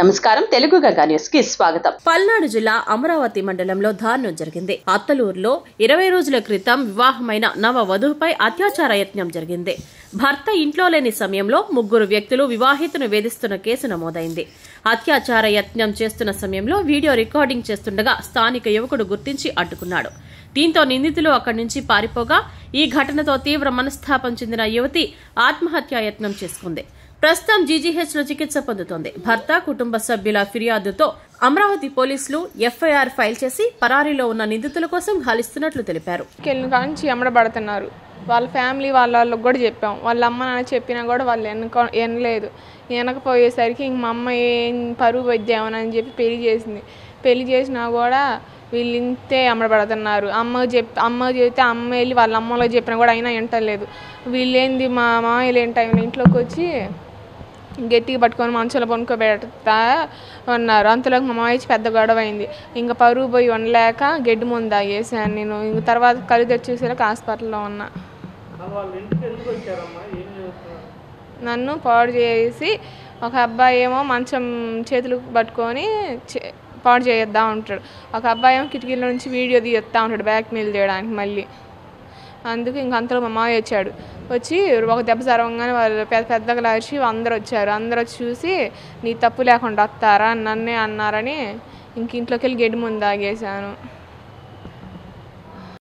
నమస్కారం. తెలుగు గంగా న్యూస్ కి స్వాగతం. పల్నాడు జిల్లా అమరావతి మండలంలో దారుణం జరిగింది. అత్తలూరులో 20 రోజుల క్రితం వివాహమైన నవ వధువుపై అత్యాచార యత్నం జరిగింది. భర్త ఇంట్లో లేని సమయంలో 3 వ్యక్తులు వివాహితును వేధిస్తున్న కేసు నమోదైంది. అత్యాచార యత్నం చేస్తున్న సమయంలో వీడియో రికార్డింగ్ చేస్తుండగా స్థానిక యువకుడు గుర్తించి అడ్డుకున్నాడు. దీంతో నిందితులు అక్కడి నుంచి పారిపోగా ఈ ఘటనతో తీవ్ర మనస్తాపం చెందిన యువతి ఆత్మహత్యా యత్నం చేసుకుంది. ప్రస్తుతం జీజీహెచ్లో చికిత్స పొందుతోంది. భర్త కుటుంబ సభ్యుల ఫిర్యాదుతో అమరావతి పోలీసులు ఎఫ్ఐఆర్ ఫైల్ చేసి పరారీలో ఉన్న నిందితుల కోసం గాలిస్తున్నట్లు తెలిపారు. కాంచి ఎమ్మడబడుతున్నారు. వాళ్ళ ఫ్యామిలీ వాళ్ళకి కూడా చెప్పాం. వాళ్ళ అమ్మ నాన్న చెప్పినా కూడా వాళ్ళు వినలేదు. వినకపోయేసరికి ఇంక మా అమ్మ ఏం పరువు వద్దామని చెప్పి పెళ్లి చేసినా కూడా వీళ్ళు ఇంతే అమ్మడబడుతున్నారు. అమ్మ చెప్తే అమ్మ వెళ్ళి వాళ్ళ అమ్మలో చెప్పినా కూడా అయినా వింటలేదు. వీళ్ళేంది మా మామయ్యలు ఏంటి ఇంట్లోకి వచ్చి గట్టిగా పట్టుకొని మంచంలో పనుకోబెడతా ఉన్నారు. అంతలోకి మా మామయ్య పెద్ద గొడవ అయింది. ఇంకా పరువు పోయి ఉండలేక గడ్డి ముందు తాగేసాను నేను. ఇంక తర్వాత కళ్ళు తెచ్చేసరికి హాస్పిటల్లో ఉన్నా. నన్ను పాడు చేసి ఒక అబ్బాయి ఏమో మంచం చేతులు పట్టుకొని పాడు చేయొద్దా ఉంటాడు. ఒక అబ్బాయి ఏమో కిటికీల నుంచి వీడియో తీయొస్తా ఉంటాడు బ్లాక్మెయిల్ చేయడానికి. మళ్ళీ అందుకు ఇంక అంతలో మా మామయ్య వచ్చి ఒక దెబ్బ జరగగానే వాళ్ళు పెద్దగా లాచి అందరూ వచ్చారు. అందరూ వచ్చి చూసి నీ తప్పు లేకుండా వస్తారా నన్నే అన్నారని ఇంక ఇంట్లోకి వెళ్ళి గడ్డి ముందు తాగేసాను.